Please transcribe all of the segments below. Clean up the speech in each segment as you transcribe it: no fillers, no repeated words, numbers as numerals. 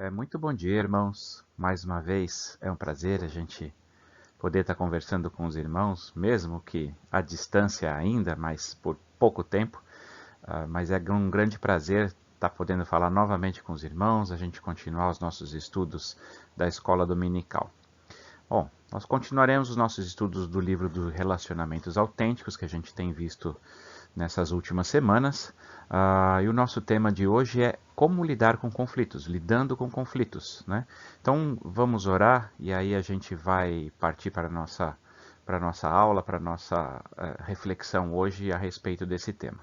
Muito bom dia, irmãos. Mais uma vez, é um prazer a gente poder estar conversando com os irmãos, mesmo que à distância ainda, mas por pouco tempo. Mas é um grande prazer estar podendo falar novamente com os irmãos, a gente continuar os nossos estudos da escola dominical. Bom, nós continuaremos os nossos estudos do livro dos relacionamentos autênticos que a gente tem visto nessas últimas semanas. E o nosso tema de hoje é como lidar com conflitos, lidando com conflitos, né? Então vamos orar e aí a gente vai partir para a nossa aula, para a nossa reflexão hoje a respeito desse tema.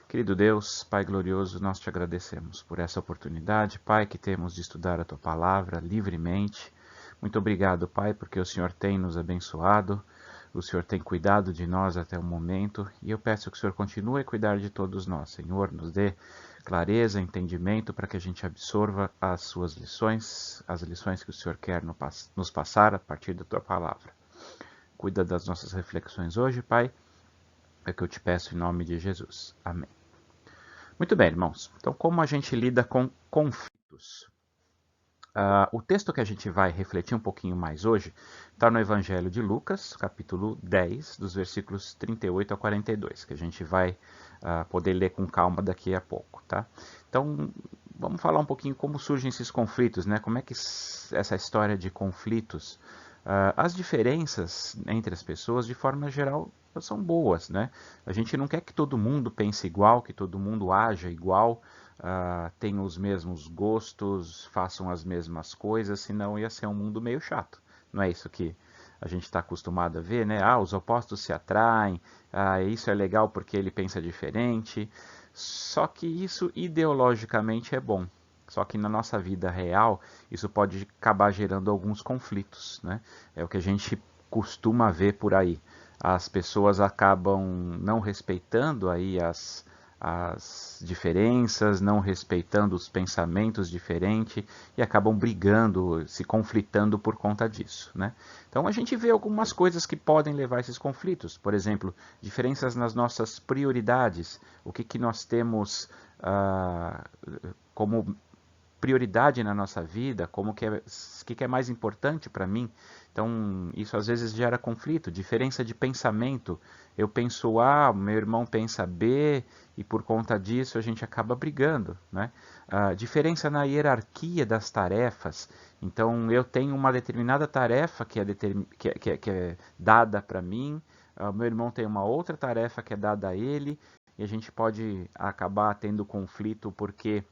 Querido Deus, Pai glorioso, nós te agradecemos por essa oportunidade, Pai, que temos de estudar a tua palavra livremente. Muito obrigado, Pai, porque o Senhor tem nos abençoado, o Senhor tem cuidado de nós até o momento, e eu peço que o Senhor continue a cuidar de todos nós. Senhor, nos dê clareza, entendimento, para que a gente absorva as suas lições, as lições que o Senhor quer nos passar a partir da tua palavra. Cuida das nossas reflexões hoje, Pai, é que eu te peço em nome de Jesus. Amém. Muito bem, irmãos. Então, como a gente lida com conflitos? O texto que a gente vai refletir um pouquinho mais hoje está no Evangelho de Lucas, capítulo 10, dos versículos 38 a 42, que a gente vai poder ler com calma daqui a pouco, tá? Então, vamos falar um pouquinho como surgem esses conflitos, né? Como é que essa história de conflitos, as diferenças entre as pessoas, de forma geral, são boas, né? A gente não quer que todo mundo pense igual, que todo mundo haja igual, tenham os mesmos gostos, façam as mesmas coisas, senão ia ser um mundo meio chato. Não é isso que a gente está acostumado a ver, né? Os opostos se atraem, isso é legal porque ele pensa diferente. Só que isso ideologicamente é bom. Só que na nossa vida real, isso pode acabar gerando alguns conflitos, né? É o que a gente costuma ver por aí. As pessoas acabam não respeitando aí as diferenças, não respeitando os pensamentos diferentes e acabam brigando, se conflitando por conta disso, né? Então a gente vê algumas coisas que podem levar a esses conflitos, por exemplo, diferenças nas nossas prioridades, o que nós temos como prioridade na nossa vida, como que é mais importante para mim. Então, isso às vezes gera conflito, diferença de pensamento. Eu penso A, meu irmão pensa B, e por conta disso a gente acaba brigando, né? Diferença na hierarquia das tarefas. Então, eu tenho uma determinada tarefa que é dada para mim, meu irmão tem uma outra tarefa que é dada a ele, e a gente pode acabar tendo conflito porque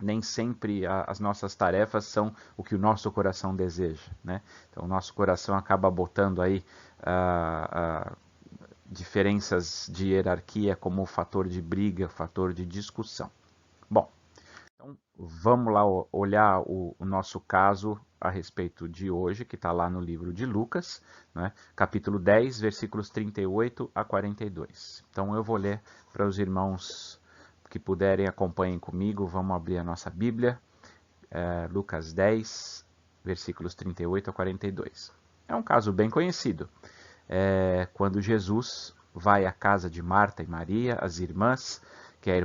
nem sempre as nossas tarefas são o que o nosso coração deseja, né? Então o nosso coração acaba botando aí diferenças de hierarquia como fator de briga, fator de discussão. Bom, então vamos lá olhar o nosso caso a respeito de hoje, que está lá no livro de Lucas, né? Capítulo 10, versículos 38 a 42. Então eu vou ler para os irmãos que puderem, acompanhem comigo. Vamos abrir a nossa Bíblia. Lucas 10, versículos 38 a 42. É um caso bem conhecido. Quando Jesus vai à casa de Marta e Maria, as irmãs, que é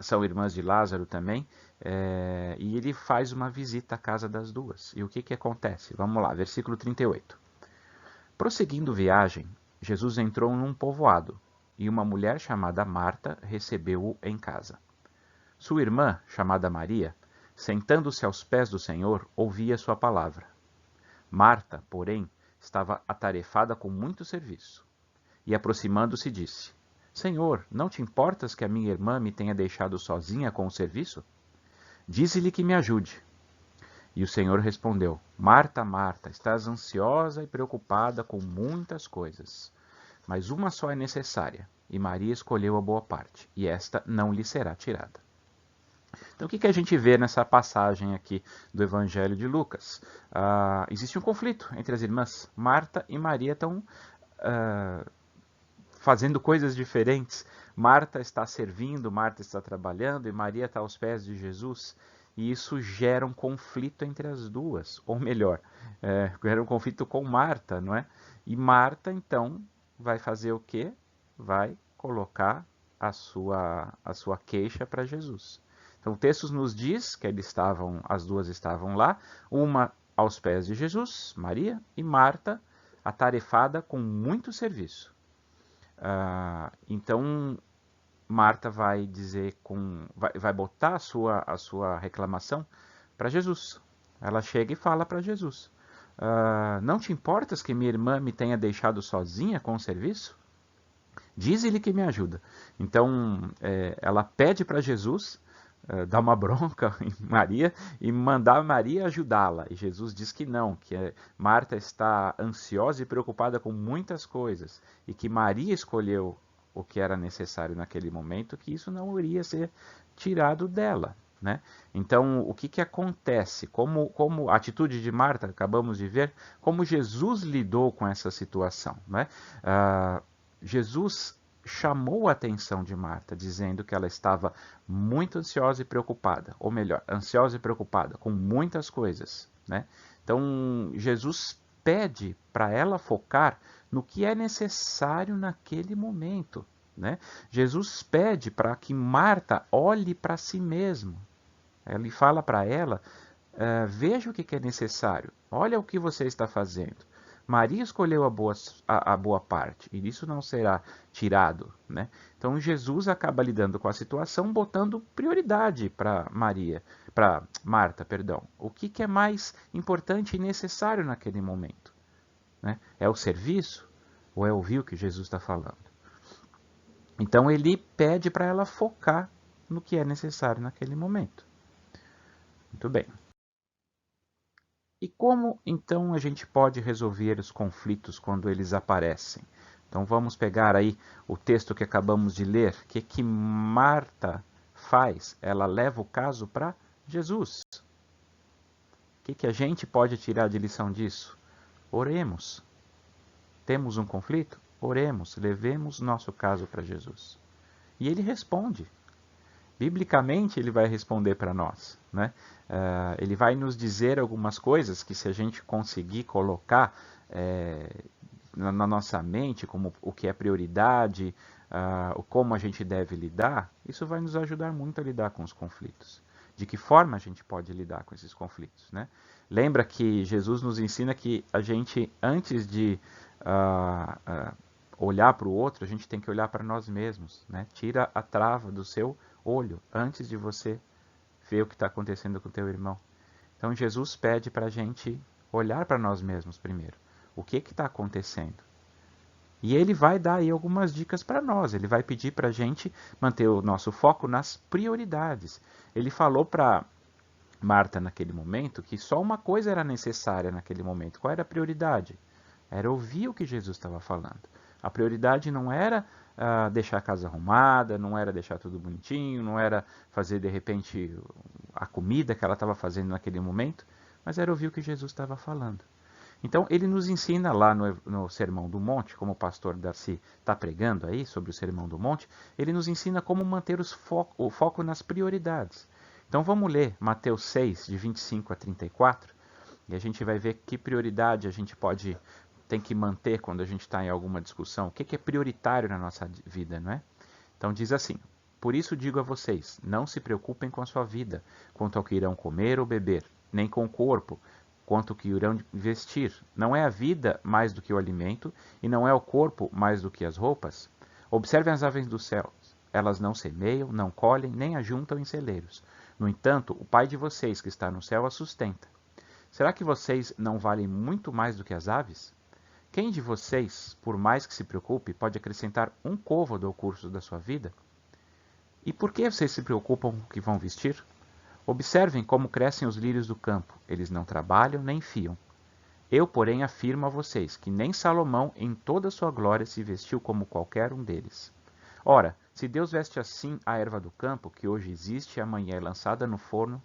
são irmãs de Lázaro também, e ele faz uma visita à casa das duas. E o que acontece? Vamos lá, versículo 38. Prosseguindo viagem, Jesus entrou num povoado, e uma mulher chamada Marta recebeu-o em casa. Sua irmã, chamada Maria, sentando-se aos pés do Senhor, ouvia sua palavra. Marta, porém, estava atarefada com muito serviço. E aproximando-se disse: Senhor, não te importas que a minha irmã me tenha deixado sozinha com o serviço? Dize-lhe que me ajude. E o Senhor respondeu: Marta, Marta, estás ansiosa e preocupada com muitas coisas, mas uma só é necessária, e Maria escolheu a boa parte, e esta não lhe será tirada. Então, o que a gente vê nessa passagem aqui do Evangelho de Lucas? Existe um conflito entre as irmãs. Marta e Maria estão fazendo coisas diferentes. Marta está servindo, Marta está trabalhando e Maria está aos pés de Jesus. E isso gera um conflito entre as duas. Ou melhor, gera um conflito com Marta, não é? E Marta, então, vai fazer o quê? Vai colocar a sua queixa para Jesus. Então o texto nos diz que as duas estavam lá, uma aos pés de Jesus, Maria, e Marta, atarefada com muito serviço. Então Marta vai dizer vai botar a sua reclamação para Jesus. Ela chega e fala para Jesus: não te importas que minha irmã me tenha deixado sozinha com o serviço? Dize-lhe que me ajuda. Então ela pede para Jesus dar uma bronca em Maria e mandar Maria ajudá-la. E Jesus diz que não, que Marta está ansiosa e preocupada com muitas coisas e que Maria escolheu o que era necessário naquele momento, que isso não iria ser tirado dela. Né? Então, o que acontece? Como a atitude de Marta, acabamos de ver, como Jesus lidou com essa situação. Né? Jesus chamou a atenção de Marta, dizendo que ela estava muito ansiosa e preocupada, ou melhor, ansiosa e preocupada com muitas coisas. Né? Então, Jesus pede para ela focar no que é necessário naquele momento. Né? Jesus pede para que Marta olhe para si mesma. Ele fala para ela, veja o que é necessário, olha o que você está fazendo. Maria escolheu a boa parte, e isso não será tirado. Né? Então Jesus acaba lidando com a situação, botando prioridade para Marta, perdão. O que é mais importante e necessário naquele momento? Né? É o serviço ou é ouvir o que Jesus está falando? Então ele pede para ela focar no que é necessário naquele momento. Muito bem. E como então a gente pode resolver os conflitos quando eles aparecem? Então vamos pegar aí o texto que acabamos de ler. O que Marta faz? Ela leva o caso para Jesus. O que a gente pode tirar de lição disso? Oremos. Temos um conflito? Oremos, levemos nosso caso para Jesus. E ele responde. Biblicamente, ele vai responder para nós. Né? Ele vai nos dizer algumas coisas que, se a gente conseguir colocar na nossa mente, como o que é prioridade, como a gente deve lidar, isso vai nos ajudar muito a lidar com os conflitos. De que forma a gente pode lidar com esses conflitos? Né? Lembra que Jesus nos ensina que a gente, antes de olhar para o outro, a gente tem que olhar para nós mesmos. Né? Tira a trava do seu olho antes de você ver o que está acontecendo com o teu irmão. Então Jesus pede para a gente olhar para nós mesmos primeiro. O que está acontecendo? E ele vai dar aí algumas dicas para nós. Ele vai pedir para a gente manter o nosso foco nas prioridades. Ele falou para Marta naquele momento que só uma coisa era necessária naquele momento. Qual era a prioridade? Era ouvir o que Jesus estava falando. A prioridade não era deixar a casa arrumada, não era deixar tudo bonitinho, não era fazer de repente a comida que ela estava fazendo naquele momento, mas era ouvir o que Jesus estava falando. Então ele nos ensina lá no Sermão do Monte, como o pastor Darcy está pregando aí sobre o Sermão do Monte, ele nos ensina como manter o foco nas prioridades. Então vamos ler Mateus 6, de 25 a 34, e a gente vai ver que prioridade a gente tem que manter quando a gente está em alguma discussão. O que é prioritário na nossa vida, não é? Então diz assim: por isso digo a vocês, não se preocupem com a sua vida, quanto ao que irão comer ou beber, nem com o corpo, quanto ao que irão vestir. Não é a vida mais do que o alimento, e não é o corpo mais do que as roupas? Observem as aves dos céus. Elas não semeiam, não colhem, nem ajuntam em celeiros. No entanto, o Pai de vocês que está no céu as sustenta. Será que vocês não valem muito mais do que as aves? Quem de vocês, por mais que se preocupe, pode acrescentar um côvado ao curso da sua vida? E por que vocês se preocupam com o que vão vestir? Observem como crescem os lírios do campo. Eles não trabalham nem fiam. Eu, porém, afirmo a vocês que nem Salomão, em toda a sua glória, se vestiu como qualquer um deles. Ora, se Deus veste assim a erva do campo, que hoje existe e amanhã é lançada no forno,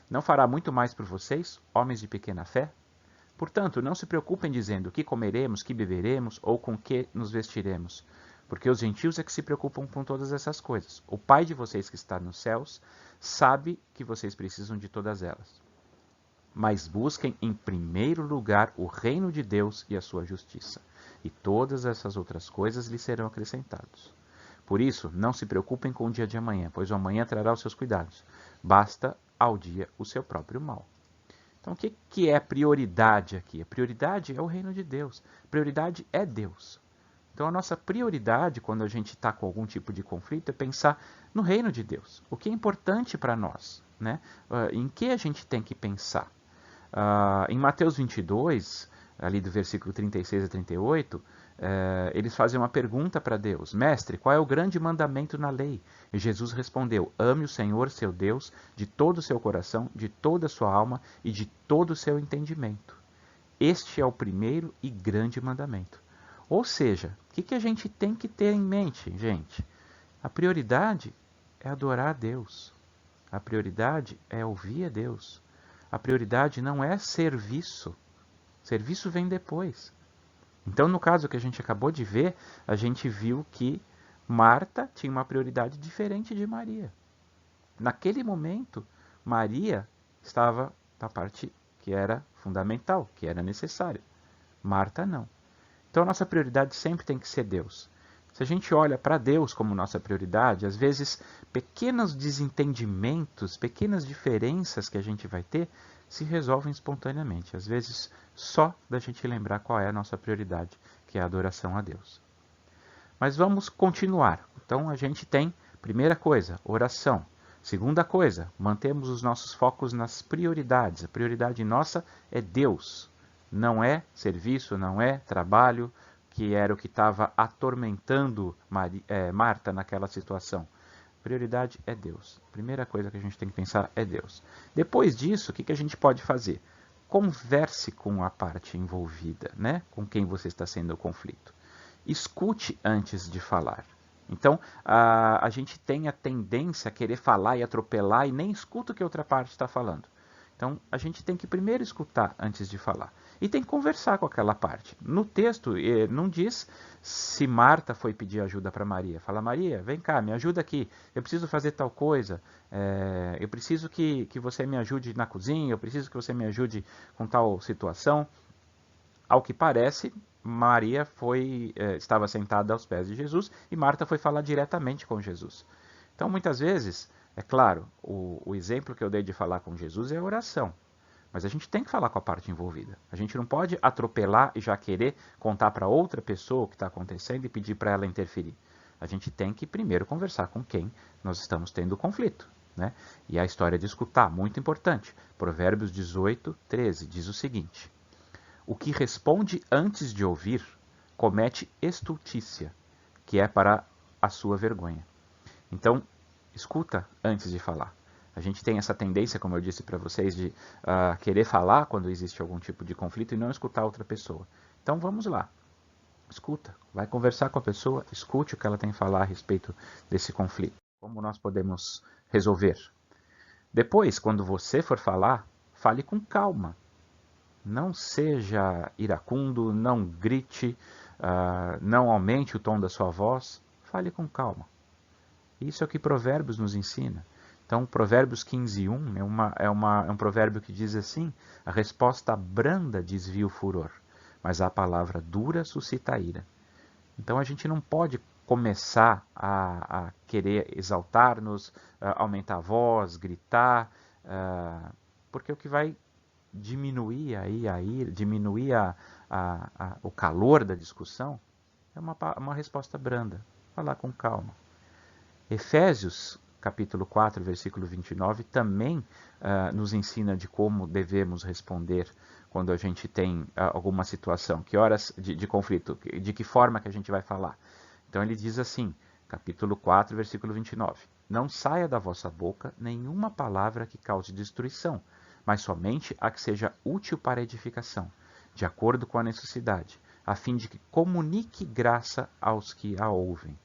não fará muito mais por vocês, homens de pequena fé? Portanto, não se preocupem dizendo que comeremos, que beberemos ou com que nos vestiremos, porque os gentios é que se preocupam com todas essas coisas. O Pai de vocês que está nos céus sabe que vocês precisam de todas elas. Mas busquem em primeiro lugar o reino de Deus e a sua justiça, e todas essas outras coisas lhes serão acrescentadas. Por isso, não se preocupem com o dia de amanhã, pois o amanhã trará os seus cuidados. basta ao dia o seu próprio mal. Então, o que é prioridade aqui? A prioridade é o reino de Deus. A prioridade é Deus. Então, a nossa prioridade, quando a gente está com algum tipo de conflito, é pensar no reino de Deus. O que é importante para nós, né? Em que a gente tem que pensar? Em Mateus 22, ali do versículo 36 a 38, eles fazem uma pergunta para Deus: Mestre, qual é o grande mandamento na lei? E Jesus respondeu: Ame o Senhor, seu Deus, de todo o seu coração, de toda a sua alma e de todo o seu entendimento. Este é o primeiro e grande mandamento. Ou seja, o que a gente tem que ter em mente, gente? A prioridade é adorar a Deus. A prioridade é ouvir a Deus. A prioridade não é serviço. Serviço vem depois. Então, no caso que a gente acabou de ver, a gente viu que Marta tinha uma prioridade diferente de Maria. Naquele momento, Maria estava na parte que era fundamental, que era necessária. Marta não. Então, a nossa prioridade sempre tem que ser Deus. Se a gente olha para Deus como nossa prioridade, às vezes pequenos desentendimentos, pequenas diferenças que a gente vai ter, se resolvem espontaneamente. Às vezes, só da gente lembrar qual é a nossa prioridade, que é a adoração a Deus. Mas vamos continuar. Então, a gente tem, primeira coisa, oração. Segunda coisa, mantemos os nossos focos nas prioridades. A prioridade nossa é Deus. Não é serviço, não é trabalho, que era o que estava atormentando Marta naquela situação. A prioridade é Deus. A primeira coisa que a gente tem que pensar é Deus. Depois disso, o que a gente pode fazer? Converse com a parte envolvida, né? Com quem você está sendo o conflito. Escute antes de falar. Então, a gente tem a tendência a querer falar e atropelar e nem escuta o que a outra parte está falando. Então, a gente tem que primeiro escutar antes de falar. E tem que conversar com aquela parte. No texto, não diz se Marta foi pedir ajuda para Maria. Fala, Maria, vem cá, me ajuda aqui. Eu preciso fazer tal coisa. Eu preciso que você me ajude na cozinha. Eu preciso que você me ajude com tal situação. Ao que parece, Maria estava sentada aos pés de Jesus e Marta foi falar diretamente com Jesus. Então, muitas vezes, é claro, o exemplo que eu dei de falar com Jesus é a oração. Mas a gente tem que falar com a parte envolvida. A gente não pode atropelar e já querer contar para outra pessoa o que está acontecendo e pedir para ela interferir. A gente tem que primeiro conversar com quem nós estamos tendo conflito. Né? E a história de escutar, muito importante. Provérbios 18, 13 diz o seguinte: o que responde antes de ouvir comete estultícia, que é para a sua vergonha. Então, escuta antes de falar. A gente tem essa tendência, como eu disse para vocês, de querer falar quando existe algum tipo de conflito e não escutar outra pessoa. Então vamos lá. Escuta, vai conversar com a pessoa, escute o que ela tem a falar a respeito desse conflito. Como nós podemos resolver? Depois, quando você for falar, fale com calma. Não seja iracundo, não grite, não aumente o tom da sua voz. Fale com calma. Isso é o que Provérbios nos ensina. Então, Provérbios 15:1 é um provérbio que diz assim: a resposta branda desvia o furor, mas a palavra dura suscita a ira. Então, a gente não pode começar a querer exaltar-nos, aumentar a voz, gritar, porque o que vai diminuir aí a ira, diminuir o calor da discussão é uma resposta branda. Falar com calma. Efésios, capítulo 4, versículo 29, também nos ensina de como devemos responder quando a gente tem alguma situação, que horas de conflito, de que forma que a gente vai falar. Então ele diz assim, capítulo 4, versículo 29, não saia da vossa boca nenhuma palavra que cause destruição, mas somente a que seja útil para a edificação, de acordo com a necessidade, a fim de que comunique graça aos que a ouvem.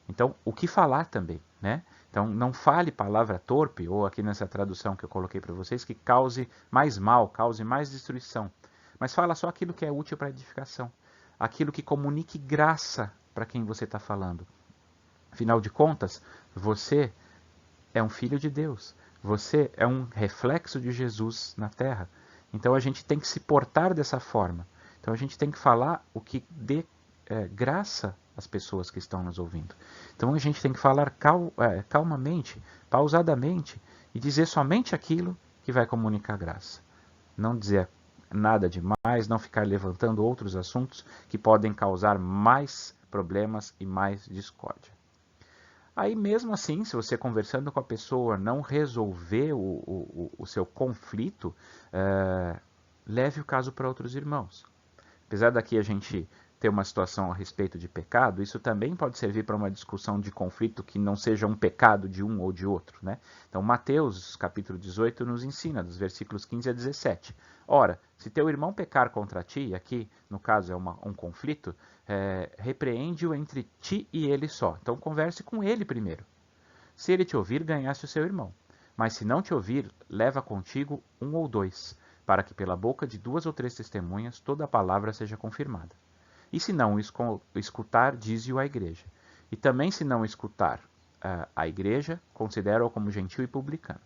Então, o que falar também, né? Então, não fale palavra torpe, ou aqui nessa tradução que eu coloquei para vocês, que cause mais mal, cause mais destruição. Mas fala só aquilo que é útil para a edificação. Aquilo que comunique graça para quem você está falando. Afinal de contas, você é um filho de Deus. Você é um reflexo de Jesus na Terra. Então, a gente tem que se portar dessa forma. Então, a gente tem que falar o que dê graça às pessoas que estão nos ouvindo. Então a gente tem que falar calmamente, pausadamente e dizer somente aquilo que vai comunicar graça. Não dizer nada demais, não ficar levantando outros assuntos que podem causar mais problemas e mais discórdia. Aí mesmo assim, se você conversando com a pessoa não resolver o seu conflito, leve o caso para outros irmãos. Apesar daqui a gente ter uma situação a respeito de pecado, isso também pode servir para uma discussão de conflito que não seja um pecado de um ou de outro, né? Então Mateus capítulo 18 nos ensina, dos versículos 15 a 17. Ora, se teu irmão pecar contra ti, aqui no caso é um conflito, repreende-o entre ti e ele só. Então converse com ele primeiro. Se ele te ouvir, ganhaste o seu irmão. Mas se não te ouvir, leva contigo um ou dois, para que pela boca de 2 ou 3 testemunhas toda a palavra seja confirmada. E se não escutar, dize-o à igreja. E também se não escutar a igreja, considera-o como gentil e publicano.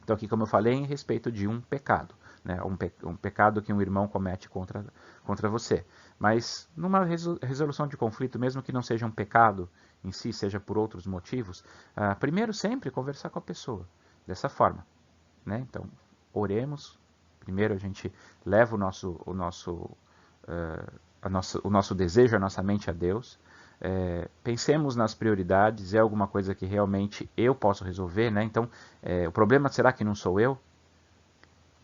Então aqui, como eu falei, em respeito de um pecado, né? Um pecado que um irmão comete contra você. Mas numa resolução de conflito, mesmo que não seja um pecado em si, seja por outros motivos, primeiro sempre conversar com a pessoa, dessa forma, né? Então, oremos, primeiro a gente leva o nosso desejo, a nossa mente a Deus, pensemos nas prioridades, é alguma coisa que realmente eu posso resolver, né? Então, o problema será que não sou eu?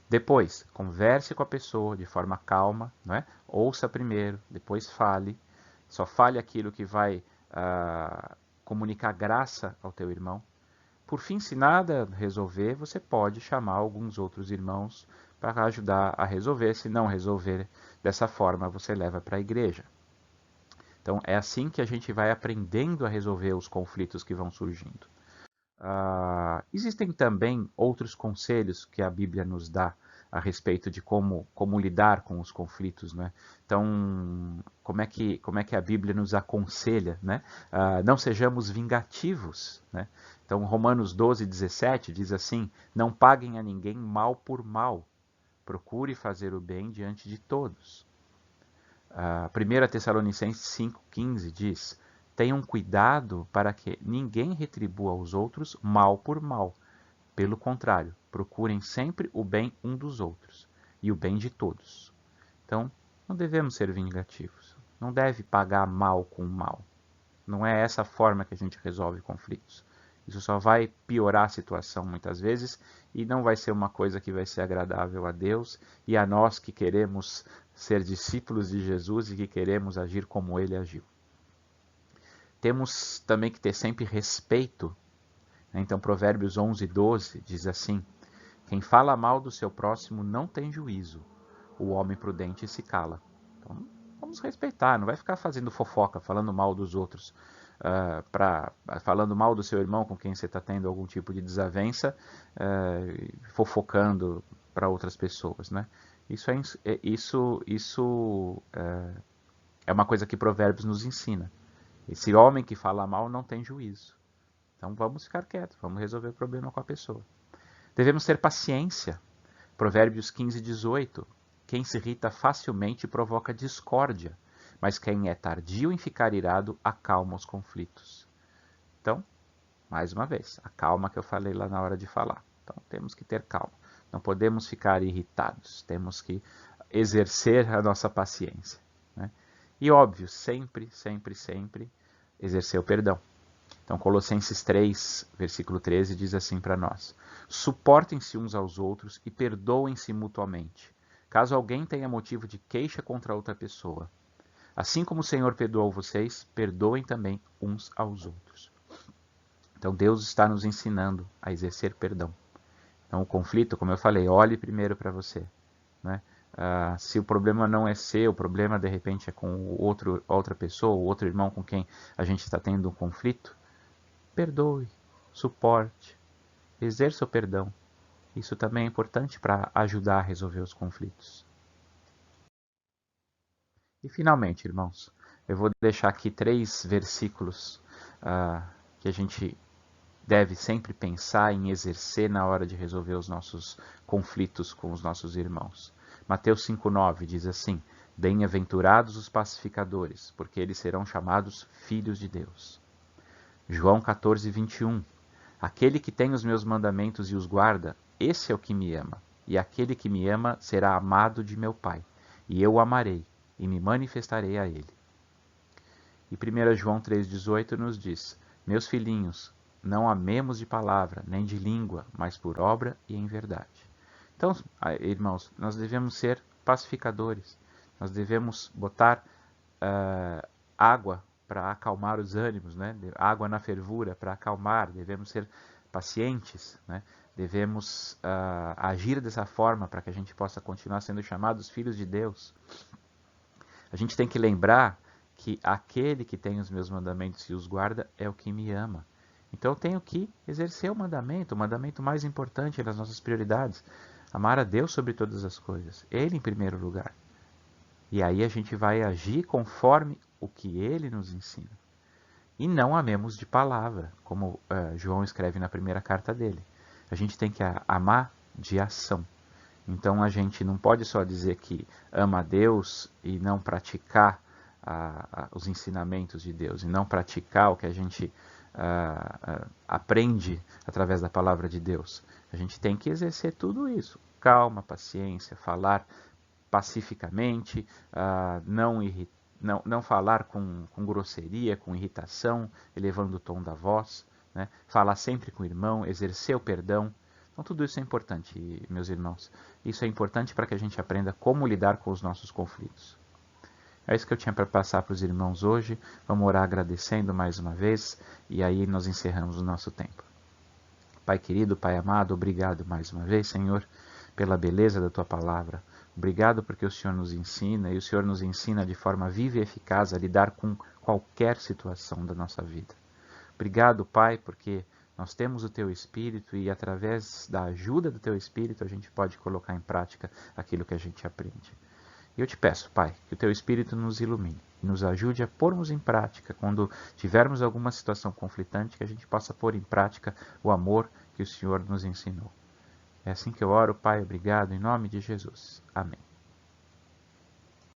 Depois, converse com a pessoa de forma calma, né? Ouça primeiro, depois fale. Só fale aquilo que vai comunicar graça ao teu irmão. Por fim, se nada resolver, você pode chamar alguns outros irmãos para ajudar a resolver. Se não resolver dessa forma, você leva para a igreja. Então, é assim que a gente vai aprendendo a resolver os conflitos que vão surgindo. Existem também outros conselhos que a Bíblia nos dá a respeito de como lidar com os conflitos, né? Então, como é que a Bíblia nos aconselha, né? Não sejamos vingativos, né? Então, Romanos 12, 17 diz assim: não paguem a ninguém mal por mal, procure fazer o bem diante de todos. 1 Tessalonicenses 5,15 diz: tenham cuidado para que ninguém retribua aos outros mal por mal. Pelo contrário, procurem sempre o bem um dos outros e o bem de todos. Então, não devemos ser vingativos. Não deve pagar mal com mal. Não é essa forma que a gente resolve conflitos. Isso só vai piorar a situação muitas vezes e não vai ser uma coisa que vai ser agradável a Deus e a nós que queremos ser discípulos de Jesus e que queremos agir como ele agiu. Temos também que ter sempre respeito. Então, Provérbios 11, 12 diz assim: quem fala mal do seu próximo não tem juízo, o homem prudente se cala. Então, vamos respeitar, não vai ficar fazendo fofoca, falando mal dos outros, falando mal do seu irmão com quem você está tendo algum tipo de desavença, fofocando para outras pessoas, né? Isso é uma coisa que Provérbios nos ensina. Esse homem que fala mal não tem juízo. Então vamos ficar quietos, vamos resolver o problema com a pessoa. Devemos ter paciência. Provérbios 15, 18. Quem se irrita facilmente provoca discórdia, mas quem é tardio em ficar irado acalma os conflitos. Então, mais uma vez, a calma que eu falei lá na hora de falar. Então temos que ter calma. Não podemos ficar irritados, temos que exercer a nossa paciência, né? E óbvio, sempre, sempre, sempre exercer o perdão. Então, Colossenses 3, versículo 13, diz assim para nós: suportem-se uns aos outros e perdoem-se mutuamente, caso alguém tenha motivo de queixa contra outra pessoa. Assim como o Senhor perdoou vocês, perdoem também uns aos outros. Então, Deus está nos ensinando a exercer perdão. Então, o conflito, como eu falei, olhe primeiro para você, né? Se o problema não é seu, o problema de repente é com outra pessoa, outro irmão com quem a gente está tendo um conflito, perdoe, suporte, exerça o perdão. Isso também é importante para ajudar a resolver os conflitos. E finalmente, irmãos, eu vou deixar aqui 3 versículos que a gente deve sempre pensar em exercer na hora de resolver os nossos conflitos com os nossos irmãos. Mateus 5,9 diz assim: bem-aventurados os pacificadores, porque eles serão chamados filhos de Deus. João 14, 21. Aquele que tem os meus mandamentos e os guarda, esse é o que me ama. E aquele que me ama será amado de meu Pai. E eu o amarei e me manifestarei a ele. E 1 João 3,18 nos diz: Meus filhinhos, não amemos de palavra, nem de língua, mas por obra e em verdade. Então, irmãos, nós devemos ser pacificadores. Nós devemos botar água para acalmar os ânimos, né? Água na fervura para acalmar. Devemos ser pacientes, né? Devemos agir dessa forma para que a gente possa continuar sendo chamados filhos de Deus. A gente tem que lembrar que aquele que tem os meus mandamentos e os guarda é o que me ama. Então eu tenho que exercer o mandamento mais importante das nossas prioridades. Amar a Deus sobre todas as coisas. Ele em primeiro lugar. E aí a gente vai agir conforme o que ele nos ensina. E não amemos de palavra, como João escreve na primeira carta dele. A gente tem que amar de ação. Então a gente não pode só dizer que ama a Deus e não praticar os ensinamentos de Deus, e não praticar o que a gente aprende através da palavra de Deus. A gente tem que exercer tudo isso. Calma, paciência, falar pacificamente, não falar com grosseria, com irritação, elevando o tom da voz, né? Falar sempre com o irmão, exercer o perdão. Então tudo isso é importante, meus irmãos. Isso é importante para que a gente aprenda como lidar com os nossos conflitos. É isso que eu tinha para passar para os irmãos hoje. Vamos orar agradecendo mais uma vez e aí nós encerramos o nosso tempo. Pai querido, Pai amado, obrigado mais uma vez, Senhor, pela beleza da Tua palavra. Obrigado porque o Senhor nos ensina e o Senhor nos ensina de forma viva e eficaz a lidar com qualquer situação da nossa vida. Obrigado, Pai, porque nós temos o Teu Espírito e através da ajuda do Teu Espírito a gente pode colocar em prática aquilo que a gente aprende. E eu te peço, Pai, que o Teu Espírito nos ilumine e nos ajude a pormos em prática, quando tivermos alguma situação conflitante, que a gente possa pôr em prática o amor que o Senhor nos ensinou. É assim que eu oro, Pai, obrigado, em nome de Jesus. Amém.